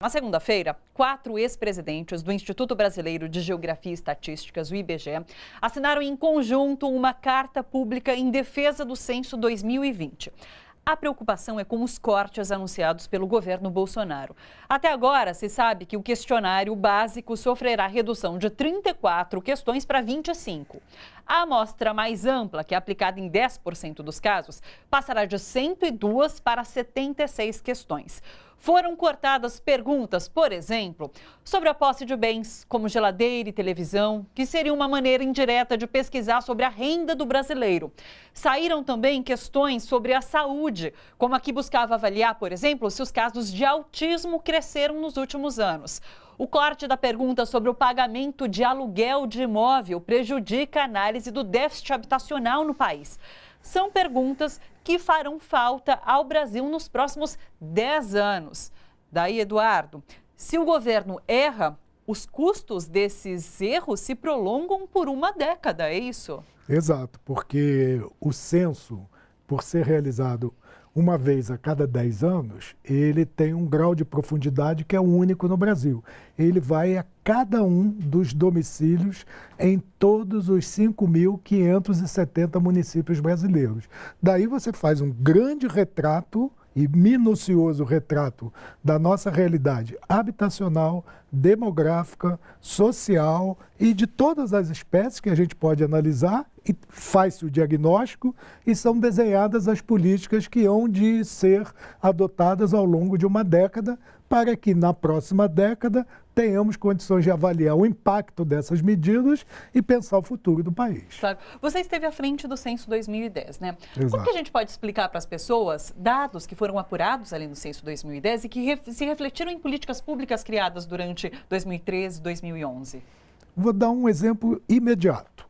Na segunda-feira, 4 ex-presidentes do Instituto Brasileiro de Geografia e Estatísticas, o IBGE, assinaram em conjunto uma carta pública em defesa do censo 2020. A preocupação é com os cortes anunciados pelo governo Bolsonaro. Até agora, se sabe que o questionário básico sofrerá redução de 34 questões para 25. A amostra mais ampla, que é aplicada em 10% dos casos, passará de 102 para 76 questões. Foram cortadas perguntas, por exemplo, sobre a posse de bens, como geladeira e televisão, que seria uma maneira indireta de pesquisar sobre a renda do brasileiro. Saíram também questões sobre a saúde, como a que buscava avaliar, por exemplo, se os casos de autismo cresceram nos últimos anos. O corte da pergunta sobre o pagamento de aluguel de imóvel prejudica a análise do déficit habitacional no país. São perguntas que farão falta ao Brasil nos próximos 10 anos. Daí, Eduardo, se o governo erra, os custos desses erros se prolongam por uma década, é isso? Exato, porque o censo, por ser realizado uma vez a cada 10 anos, ele tem um grau de profundidade que é único no Brasil. Ele vai a cada um dos domicílios em todos os 5.570 municípios brasileiros. Daí você faz um grande retrato e minucioso retrato da nossa realidade habitacional, demográfica, social e de todas as espécies que a gente pode analisar, e faz-se o diagnóstico e são desenhadas as políticas que hão de ser adotadas ao longo de uma década para que na próxima década tenhamos condições de avaliar o impacto dessas medidas e pensar o futuro do país. Claro. Você esteve à frente do Censo 2010, né? Exato. Como que a gente pode explicar para as pessoas dados que foram apurados ali no Censo 2010 e que se refletiram em políticas públicas criadas durante 2013 e 2011? Vou dar um exemplo imediato.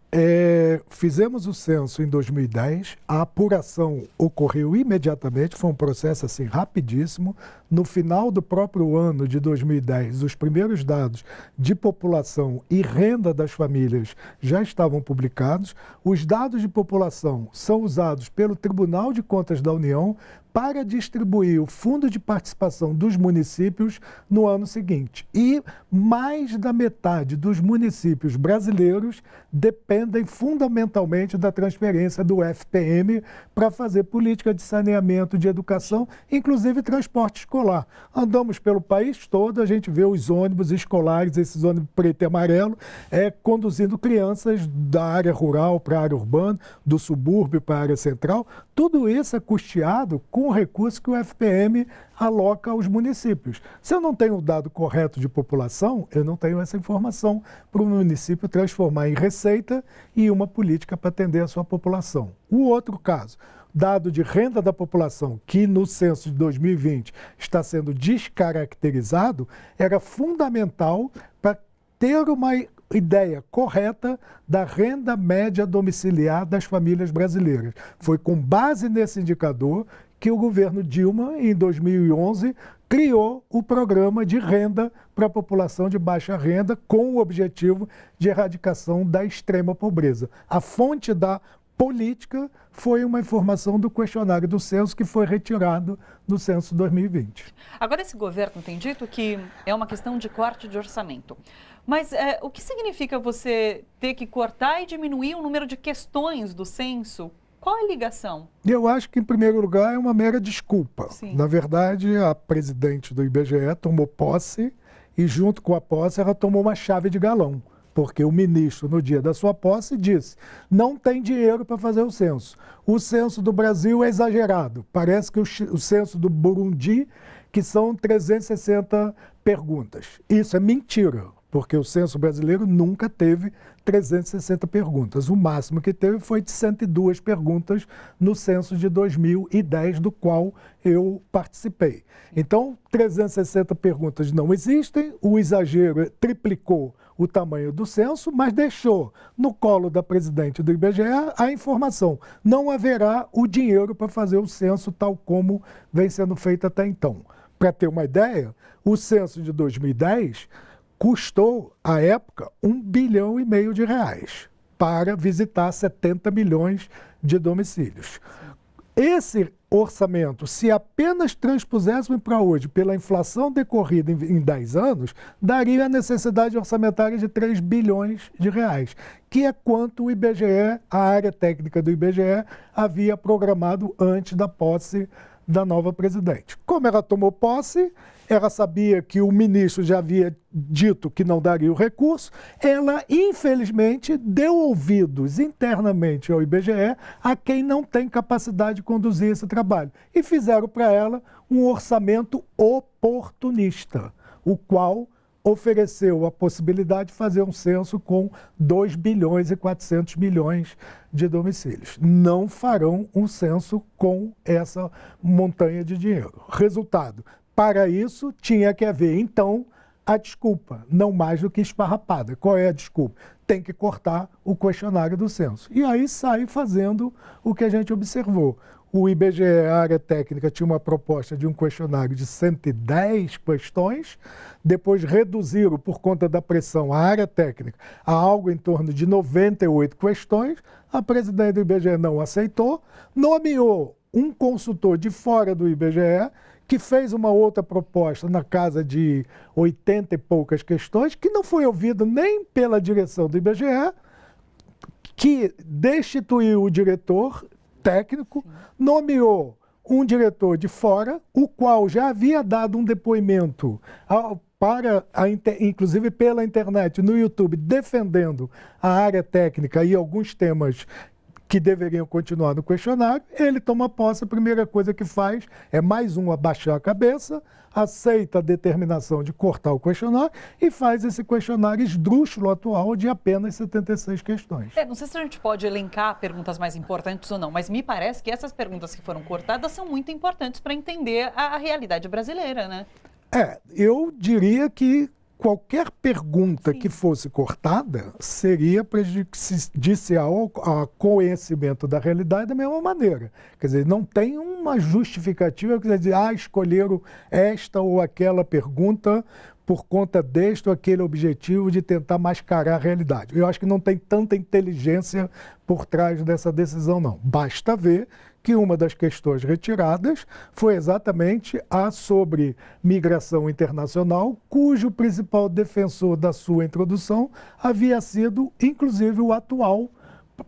Fizemos o censo em 2010, a apuração ocorreu imediatamente, foi um processo assim rapidíssimo. No final do próprio ano de 2010, os primeiros dados de população e renda das famílias já estavam publicados. Os dados de população são usados pelo Tribunal de Contas da União para distribuir o fundo de participação dos municípios no ano seguinte. E mais da metade dos municípios brasileiros dependem fundamentalmente da transferência do FPM para fazer política de saneamento, de educação, inclusive transporte escolar. Andamos pelo país todo, a gente vê os ônibus escolares, esses ônibus preto e amarelo, conduzindo crianças da área rural para a área urbana, do subúrbio para a área central. Tudo isso é custeado com o recurso que o FPM aloca aos municípios. Se eu não tenho o dado correto de população, eu não tenho essa informação para o município transformar em receita e uma política para atender a sua população. O outro caso, dado de renda da população, que no censo de 2020 está sendo descaracterizado, era fundamental para ter uma ideia correta da renda média domiciliar das famílias brasileiras. Foi com base nesse indicador que o governo Dilma, em 2011, criou o programa de renda para a população de baixa renda, com o objetivo de erradicação da extrema pobreza. A fonte da política foi uma informação do questionário do censo que foi retirado do censo 2020. Agora, esse governo tem dito que é uma questão de corte de orçamento. Mas o que significa você ter que cortar e diminuir o número de questões do censo? Qual é a ligação? Eu acho que, em primeiro lugar, é uma mera desculpa. Sim. Na verdade, a presidente do IBGE tomou posse e, junto com a posse, ela tomou uma chave de galão. Porque o ministro, no dia da sua posse, disse: não tem dinheiro para fazer o censo. O censo do Brasil é exagerado. Parece que o censo do Burundi, que são 360 perguntas. Isso é mentira, porque o censo brasileiro nunca teve 360 perguntas. O máximo que teve foi de 102 perguntas no censo de 2010, do qual eu participei. Então, 360 perguntas não existem, o exagero triplicou o tamanho do censo, mas deixou no colo da presidente do IBGE a informação: não haverá o dinheiro para fazer o censo tal como vem sendo feito até então. Para ter uma ideia, o censo de 2010 custou, à época, R$1,5 bilhão para visitar 70 milhões de domicílios. esse orçamento, se apenas transpuséssemos para hoje, pela inflação decorrida em 10 anos, daria a necessidade orçamentária de 3 bilhões de reais, que é quanto o IBGE, a área técnica do IBGE, havia programado antes da posse da nova presidente. Como ela tomou posse, ela sabia que o ministro já havia dito que não daria o recurso, ela, infelizmente, deu ouvidos internamente ao IBGE a quem não tem capacidade de conduzir esse trabalho. E fizeram para ela um orçamento oportunista, o qual ofereceu a possibilidade de fazer um censo com 2 bilhões e 400 milhões de domicílios. Não farão um censo com essa montanha de dinheiro. Resultado, para isso tinha que haver, então, a desculpa, não mais do que esfarrapada. Qual é a desculpa? Tem que cortar o questionário do censo. E aí sai fazendo o que a gente observou. O IBGE, a área técnica, tinha uma proposta de um questionário de 110 questões, depois reduziram, por conta da pressão, a área técnica a algo em torno de 98 questões. A presidente do IBGE não aceitou, nomeou um consultor de fora do IBGE, que fez uma outra proposta na casa de 80 e poucas questões, que não foi ouvido nem pela direção do IBGE, que destituiu o diretor técnico, nomeou um diretor de fora, o qual já havia dado um depoimento inclusive pela internet, no YouTube, defendendo a área técnica e alguns temas que deveriam continuar no questionário. Ele toma posse, a primeira coisa que faz é mais um abaixar a cabeça, aceita a determinação de cortar o questionário e faz esse questionário esdrúxulo atual de apenas 76 questões. Não sei se a gente pode elencar perguntas mais importantes ou não, mas me parece que essas perguntas que foram cortadas são muito importantes para entender a realidade brasileira, né? Eu diria que qualquer pergunta que fosse cortada seria prejudicial ao conhecimento da realidade da mesma maneira. Quer dizer, não tem uma justificativa, quer dizer, escolheram esta ou aquela pergunta por conta deste ou aquele objetivo de tentar mascarar a realidade. Eu acho que não tem tanta inteligência por trás dessa decisão, não. Basta ver que uma das questões retiradas foi exatamente a sobre migração internacional, cujo principal defensor da sua introdução havia sido, inclusive, o atual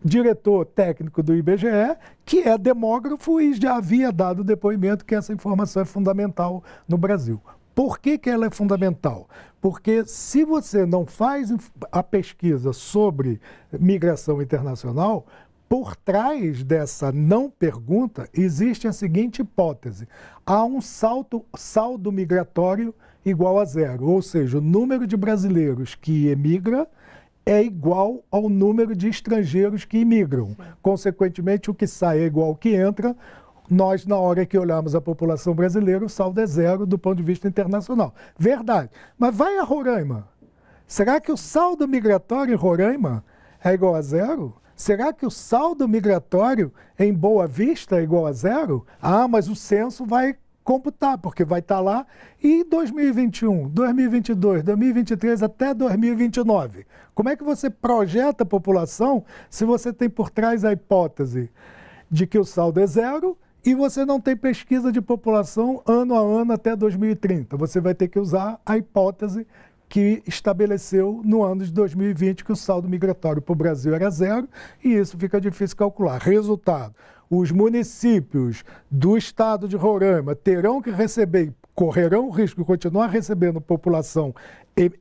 diretor técnico do IBGE, que é demógrafo e já havia dado depoimento que essa informação é fundamental no Brasil. Por que ela é fundamental? Porque se você não faz a pesquisa sobre migração internacional, por trás dessa não pergunta existe a seguinte hipótese: há um saldo migratório igual a zero, ou seja, o número de brasileiros que emigra é igual ao número de estrangeiros que imigram. Consequentemente, o que sai é igual ao que entra. Nós, na hora que olharmos a população brasileira, o saldo é zero do ponto de vista internacional. Verdade. Mas vai a Roraima. Será que o saldo migratório em Roraima é igual a zero? Será que o saldo migratório em Boa Vista é igual a zero? Mas o censo vai computar, porque vai estar lá. E 2021, 2022, 2023 até 2029? Como é que você projeta a população se você tem por trás a hipótese de que o saldo é zero e você não tem pesquisa de população ano a ano até 2030? Você vai ter que usar a hipótese que estabeleceu no ano de 2020 que o saldo migratório para o Brasil era zero, e isso fica difícil calcular. Resultado: os municípios do estado de Roraima terão que receber, correrão o risco de continuar recebendo população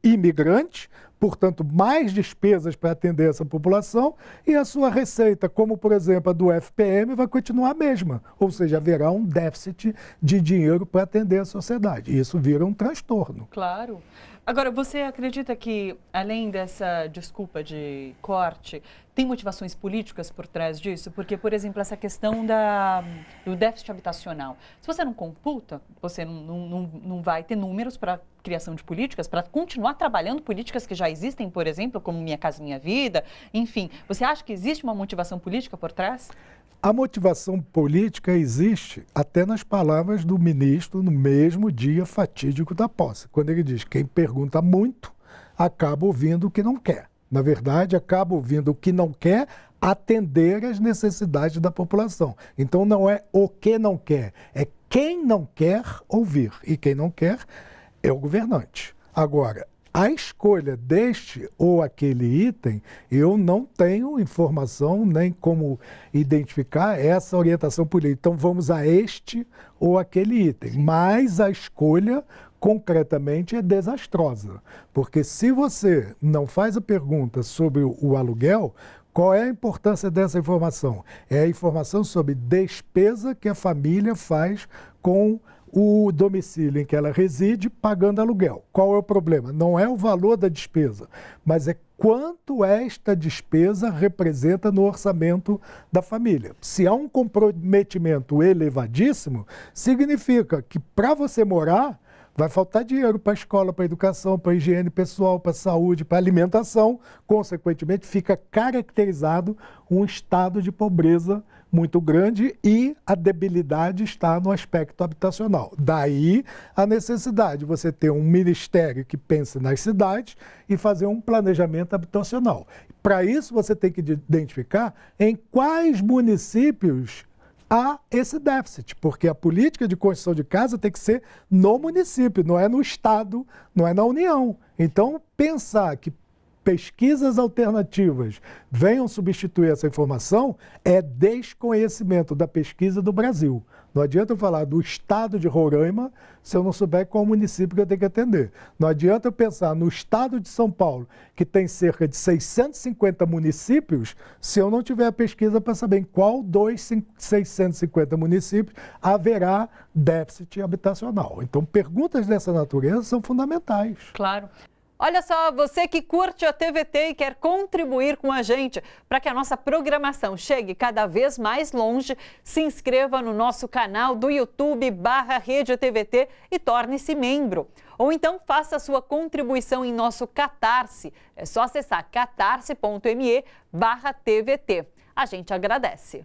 imigrante, portanto, mais despesas para atender essa população, e a sua receita, como por exemplo a do FPM, vai continuar a mesma, ou seja, haverá um déficit de dinheiro para atender a sociedade. Isso vira um transtorno. Claro. Agora, você acredita que, além dessa desculpa de corte, tem motivações políticas por trás disso? Porque, por exemplo, essa questão do déficit habitacional. Se você não computa, você não vai ter números para criação de políticas, para continuar trabalhando políticas que já existem, por exemplo, como Minha Casa Minha Vida, enfim. Você acha que existe uma motivação política por trás? A motivação política existe até nas palavras do ministro no mesmo dia fatídico da posse, quando ele diz: quem pergunta muito acaba ouvindo o que não quer. Na verdade, acaba ouvindo o que não quer atender às necessidades da população. Então não é o que não quer, é quem não quer ouvir. E quem não quer é o governante. Agora, a escolha deste ou aquele item, eu não tenho informação nem como identificar essa orientação política. Então vamos a este ou aquele item. Mas a escolha concretamente é desastrosa. Porque se você não faz a pergunta sobre o aluguel, qual é a importância dessa informação? É a informação sobre despesa que a família faz com o domicílio em que ela reside pagando aluguel. Qual é o problema? Não é o valor da despesa, mas é quanto esta despesa representa no orçamento da família. Se há um comprometimento elevadíssimo, significa que para você morar, vai faltar dinheiro para a escola, para a educação, para a higiene pessoal, para a saúde, para a alimentação. Consequentemente, fica caracterizado um estado de pobreza muito grande e a debilidade está no aspecto habitacional. Daí a necessidade de você ter um ministério que pense nas cidades e fazer um planejamento habitacional. Para isso, você tem que identificar em quais municípios há esse déficit, porque a política de construção de casa tem que ser no município, não é no Estado, não é na União. Então, pensar que pesquisas alternativas venham substituir essa informação é desconhecimento da pesquisa do Brasil. Não adianta eu falar do estado de Roraima se eu não souber qual município que eu tenho que atender. Não adianta eu pensar no estado de São Paulo, que tem cerca de 650 municípios, se eu não tiver a pesquisa para saber em qual dos 650 municípios haverá déficit habitacional. Então, perguntas dessa natureza são fundamentais. Claro. Olha só, você que curte a TVT e quer contribuir com a gente para que a nossa programação chegue cada vez mais longe, se inscreva no nosso canal do YouTube /Rede TVT e torne-se membro. Ou então faça a sua contribuição em nosso Catarse. É só acessar catarse.me/TVT. A gente agradece.